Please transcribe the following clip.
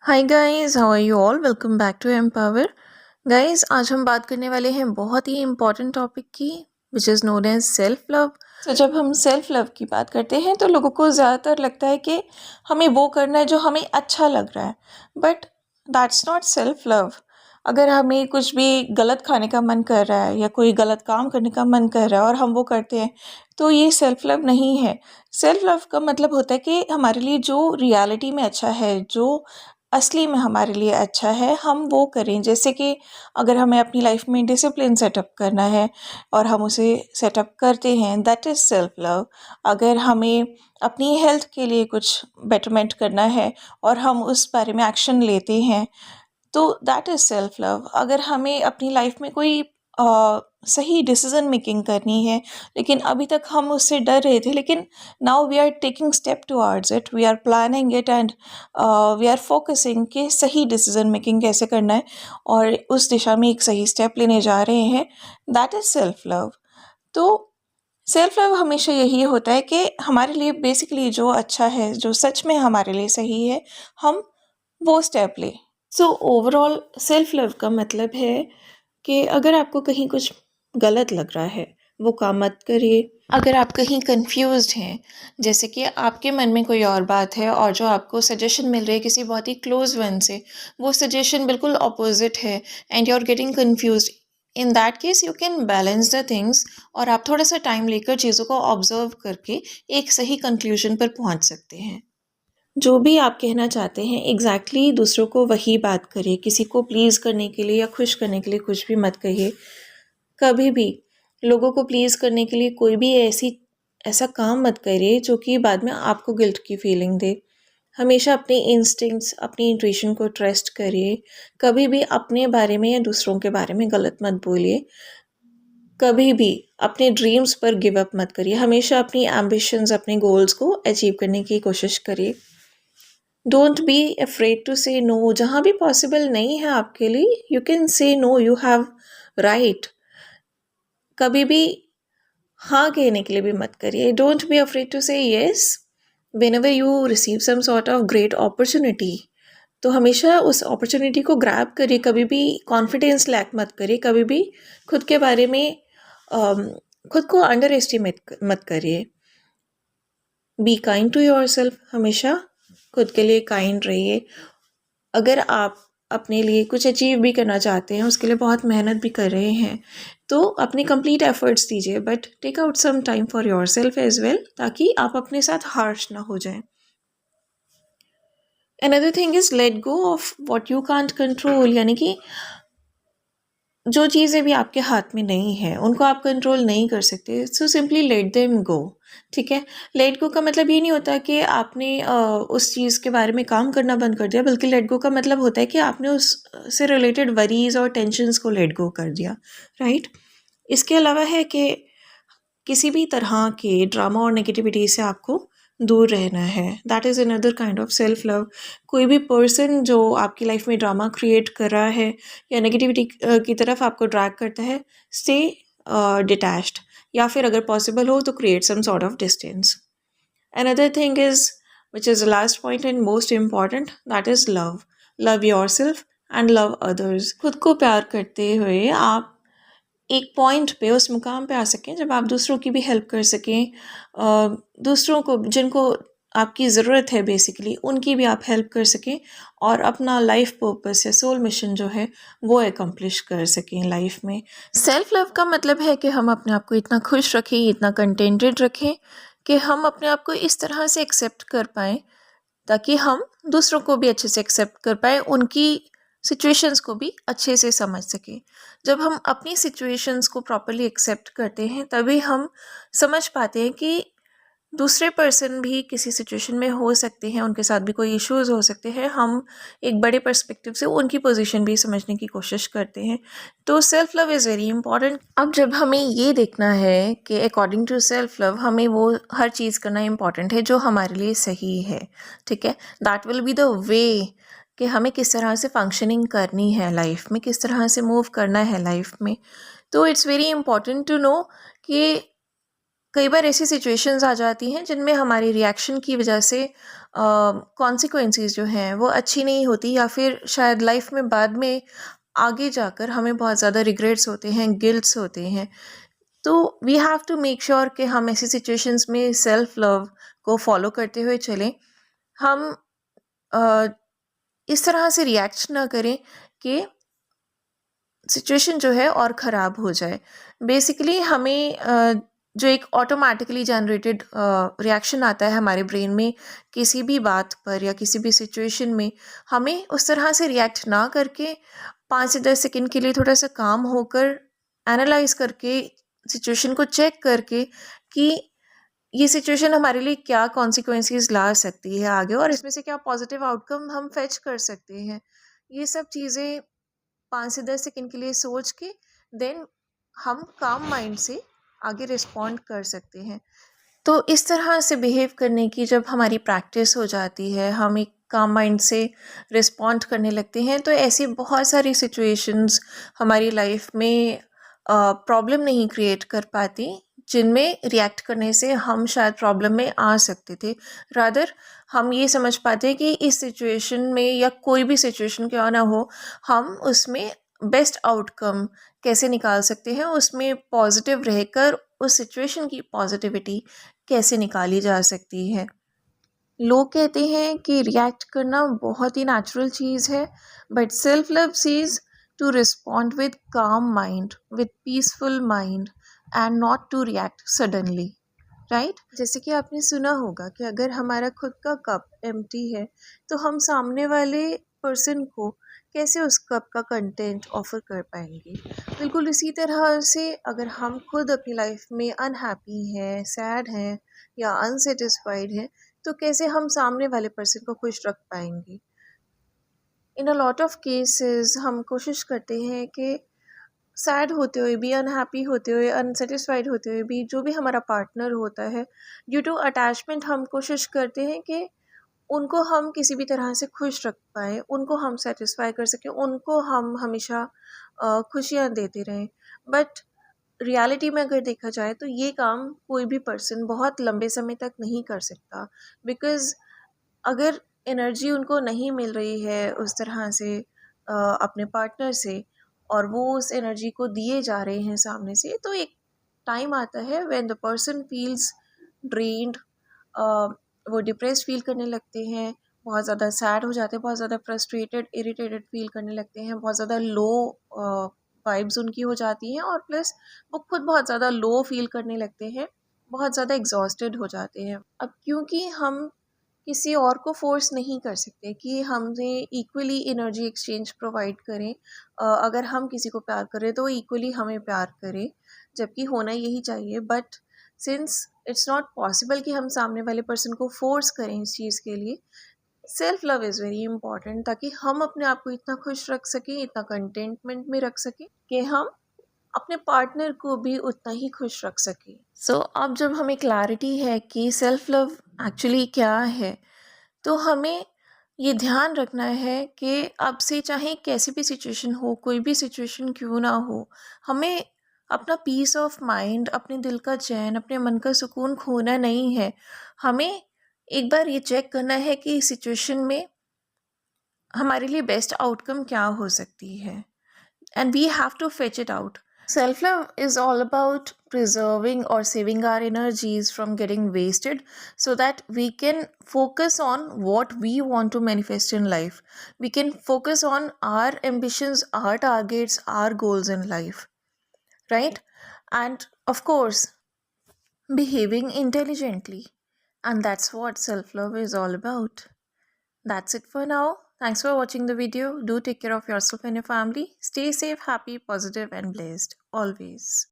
Hi guys, how are you all? Welcome back to Empower. Guys, आज हम बात करने वाले हैं बहुत ही इम्पॉर्टेंट टॉपिक की, which is known as self love. तो जब हम सेल्फ लव की बात करते हैं तो लोगों को ज़्यादातर लगता है कि हमें वो करना है जो हमें अच्छा लग रहा है, but that's not self love. अगर हमें कुछ भी गलत खाने का मन कर रहा है या कोई गलत काम करने का मन कर रहा है और हम वो करते हैं, तो ये सेल्फ लव नहीं है। सेल्फ लव का मतलब होता है कि हमारे लिए जो रियलिटी में अच्छा है, जो असली में हमारे लिए अच्छा है, हम वो करें। जैसे कि अगर हमें अपनी लाइफ में डिसिप्लिन सेटअप करना है और हम उसे सेटअप करते हैं, दैट इज़ सेल्फ लव। अगर हमें अपनी हेल्थ के लिए कुछ बेटरमेंट करना है और हम उस बारे में एक्शन लेते हैं, तो दैट इज़ सेल्फ लव। अगर हमें अपनी लाइफ में कोई सही डिसीजन मेकिंग करनी है, लेकिन अभी तक हम उससे डर रहे थे, लेकिन now we are taking step towards it, we are planning it and we are focusing कि सही डिसीजन मेकिंग कैसे करना है और उस दिशा में एक सही स्टेप लेने जा रहे हैं, दैट इज़ सेल्फ लव। तो सेल्फ लव हमेशा यही होता है कि हमारे लिए बेसिकली जो अच्छा है, जो सच में हमारे लिए सही है, हम वो स्टेप लें। सो ओवरऑल सेल्फ लव का मतलब है कि अगर आपको कहीं कुछ गलत लग रहा है, वो काम मत करिए। अगर आप कहीं कंफ्यूज्ड हैं, जैसे कि आपके मन में कोई और बात है और जो आपको सजेशन मिल रही है किसी बहुत ही क्लोज वन से, वो सजेशन बिल्कुल अपोजिट है and you are getting confused, in that case you can balance the things और आप थोड़ा सा टाइम लेकर चीज़ों को ऑब्जर्व करके एक सही कंक्लूजन पर पहुंच सकते हैं। जो भी आप कहना चाहते हैं एग्जैक्टली दूसरों को वही बात करिए। किसी को प्लीज़ करने के लिए या खुश करने के लिए कुछ भी मत कहिए। कभी भी लोगों को प्लीज़ करने के लिए कोई भी ऐसा काम मत करिए जो कि बाद में आपको गिल्ट की फीलिंग दे। हमेशा अपने इंस्टिंक्ट्स, अपनी इंट्यूशन को ट्रस्ट करिए। कभी भी अपने बारे में या दूसरों के बारे में गलत मत बोलिए। कभी भी अपने ड्रीम्स पर गिव अप मत करिए। हमेशा अपनी एम्बिशंस, अपने गोल्स को अचीव करने की कोशिश करिए। Don't be afraid to say no. जहाँ भी पॉसिबल नहीं है आपके लिए, you can say no, you have right. कभी भी हाँ कहने के लिए भी मत करिए। Don't be afraid to say yes whenever you receive some sort of great opportunity. तो हमेशा उस अपॉर्चुनिटी को ग्रैब करिए। कभी भी कॉन्फिडेंस लैक मत करिए। कभी भी खुद के बारे में खुद को अंडर एस्टिमेट मत करिए। Be kind to yourself. हमेशा खुद के लिए काइंड रहिए। अगर आप अपने लिए कुछ अचीव भी करना चाहते हैं, उसके लिए बहुत मेहनत भी कर रहे हैं, तो अपने कंप्लीट एफर्ट्स दीजिए, but take out some time for yourself as well, ताकि आप अपने साथ हार्श ना हो जाएं। Another thing is let go of what you can't control, यानी कि जो चीज़ें भी आपके हाथ में नहीं है, उनको आप कंट्रोल नहीं कर सकते, so simply let them go. ठीक है। लेट गो का मतलब ये नहीं होता कि आपने उस चीज़ के बारे में काम करना बंद कर दिया, बल्कि लेट गो का मतलब होता है कि आपने उस से रिलेटेड वरीज और टेंशन्स को लेट गो कर दिया। राइट। इसके अलावा है कि किसी भी तरह के ड्रामा और नेगेटिविटी से आपको दूर रहना है। That is another kind of self love. कोई भी पर्सन जो आपकी लाइफ में ड्रामा क्रिएट कर रहा है या नेगेटिविटी की तरफ आपको ड्रैग करता है, स्टे डिटैच्ड, या फिर अगर पॉसिबल हो तो create some sort of distance. Another thing is, which is the last point and most important, that is love. Love yourself and love others. खुद को प्यार करते हुए आप एक पॉइंट पे, उस मुकाम पे आ सकें जब आप दूसरों की भी हेल्प कर सकें। दूसरों को, जिनको आपकी ज़रूरत है बेसिकली, उनकी भी आप हेल्प कर सकें और अपना लाइफ पर्पस या सोल मिशन जो है वो एकम्प्लिश कर सकें लाइफ में। सेल्फ लव का मतलब है कि हम अपने आप को इतना खुश रखें, इतना कंटेंटेड रखें कि हम अपने आप को इस तरह से एक्सेप्ट कर पाएँ ताकि हम दूसरों को भी अच्छे से एक्सेप्ट कर पाए, उनकी सिचुएशंस को भी अच्छे से समझ सकें। जब हम अपनी सिचुएशंस को प्रॉपरली एक्सेप्ट करते हैं, तभी हम समझ पाते हैं कि दूसरे पर्सन भी किसी सिचुएशन में हो सकते हैं, उनके साथ भी कोई इश्यूज हो सकते हैं। हम एक बड़े पर्सपेक्टिव से उनकी पोजीशन भी समझने की कोशिश करते हैं। तो self love is very important. अब जब हमें ये देखना है कि अकॉर्डिंग टू सेल्फ लव हमें वो हर चीज़ करना इम्पॉर्टेंट है जो हमारे लिए सही है। ठीक है। That will be the way कि हमें किस तरह से फंक्शनिंग करनी है लाइफ में, किस तरह से मूव करना है लाइफ में। तो it's very important to know कि कई बार ऐसी सिचुएशंस आ जाती हैं जिनमें हमारी रिएक्शन की वजह से कॉन्सिक्वेंसेस जो हैं वो अच्छी नहीं होती, या फिर शायद लाइफ में बाद में आगे जाकर हमें बहुत ज़्यादा रिग्रेट्स होते हैं, गिल्ट्स होते हैं। तो we have to make sure कि हम ऐसी सिचुएशंस में सेल्फ लव को फॉलो करते हुए चलें। हम अ, इस तरह से रिएक्ट ना करें कि सिचुएशन जो है और ख़राब हो जाए। बेसिकली हमें जो एक ऑटोमेटिकली जनरेटेड रिएक्शन आता है हमारे ब्रेन में किसी भी बात पर या किसी भी सिचुएशन में, हमें उस तरह से रिएक्ट ना करके 5 से 10 सेकंड के लिए थोड़ा सा काम होकर एनालाइज करके, सिचुएशन को चेक करके कि ये सिचुएशन हमारे लिए क्या कॉन्सिक्वेंसेस ला सकती है आगे, और इसमें से क्या पॉजिटिव आउटकम हम फेच कर सकते हैं। ये सब चीज़ें 5 से 10 सेकंड के लिए सोच के देन हम काम माइंड से आगे रिस्पॉन्ड कर सकते हैं। तो इस तरह से बिहेव करने की जब हमारी प्रैक्टिस हो जाती है, हम एक काम माइंड से रिस्पॉन्ड करने लगते हैं, तो ऐसी बहुत सारी सिचुएशंस हमारी लाइफ में प्रॉब्लम नहीं क्रिएट कर पाती, जिनमें रिएक्ट करने से हम शायद प्रॉब्लम में आ सकते थे। रादर हम ये समझ पाते हैं कि इस सिचुएशन में या कोई भी सिचुएशन क्यों ना हो, हम उसमें बेस्ट आउटकम कैसे निकाल सकते हैं, उसमें पॉजिटिव रहकर उस सिचुएशन की पॉजिटिविटी कैसे निकाली जा सकती है। लोग कहते हैं कि रिएक्ट करना बहुत ही नेचुरल चीज़ है, बट सेल्फ लव सीज to respond with calm mind, with peaceful mind, and not to react suddenly, right. जैसे कि आपने सुना होगा कि अगर हमारा खुद का कप एम्प्टी है तो हम सामने वाले पर्सन को कैसे उस कप का कंटेंट ऑफर कर पाएंगे। बिल्कुल इसी तरह से अगर हम खुद अपनी लाइफ में अनहैप्पी हैं, सैड हैं या अनसेटिस्फाइड हैं, तो कैसे हम सामने वाले पर्सन को खुश रख पाएंगे। इन अ लॉट ऑफ केसेस हम कोशिश करते हैं कि सैड होते हुए भी, अनहैप्पी होते हुए, अनसेटिस्फाइड होते हुए भी, जो भी हमारा पार्टनर होता है, ड्यू टू अटैचमेंट हम कोशिश करते हैं कि उनको हम किसी भी तरह से खुश रख पाएँ, उनको हम सेटिस्फाई कर सकें, उनको हम हमेशा खुशियाँ देते रहें। बट रियलिटी में अगर देखा जाए तो ये काम कोई भी पर्सन बहुत लंबे समय तक नहीं कर सकता, बिकॉज़ अगर एनर्जी उनको नहीं मिल रही है उस तरह से अपने पार्टनर से, और वो उस एनर्जी को दिए जा रहे हैं सामने से, तो एक टाइम आता है when the person feels drained, वो डिप्रेस्ड फील करने लगते हैं, बहुत ज़्यादा सैड हो जाते हैं, बहुत ज़्यादा फ्रस्ट्रेटेड, इरिटेटेड फील करने लगते हैं, बहुत ज़्यादा लो वाइब्स उनकी हो जाती हैं, और प्लस वो खुद बहुत ज़्यादा लो फील करने लगते हैं, बहुत ज़्यादा एग्जॉस्टेड हो जाते हैं। अब क्योंकि हम किसी और को फोर्स नहीं कर सकते कि हमें इक्वली एनर्जी एक्सचेंज प्रोवाइड करें, अगर हम किसी को प्यार करें तो इक्वली हमें प्यार करें, जबकि होना यही चाहिए। But since it's not possible कि हम सामने वाले पर्सन को फोर्स करें इस चीज़ के लिए, self love is very important, ताकि हम अपने आप को इतना खुश रख सकें, इतना कंटेंटमेंट में रख सकें कि हम अपने पार्टनर को भी उतना ही खुश रख सकें। सो अब जब हमें क्लैरिटी है कि सेल्फ लव एक्चुअली क्या है, तो हमें ये ध्यान रखना है कि अब से चाहे कैसी भी सिचुएशन हो, कोई भी सिचुएशन क्यों ना हो, हमें अपना पीस ऑफ माइंड, अपने दिल का चैन, अपने मन का सुकून खोना नहीं है। हमें एक बार ये चेक करना है कि इस सिचुएशन में हमारे लिए बेस्ट आउटकम क्या हो सकती है, and we have to fetch it out. Self love is all about preserving or saving our energies from getting wasted so that we can focus on what we want to manifest in life. We can focus on our ambitions, our targets, our goals in life, right? And of course, behaving intelligently. And that's what self love is all about. That's it for now. Thanks for watching the video. Do take care of yourself and your family. Stay safe, happy, positive, and blessed always.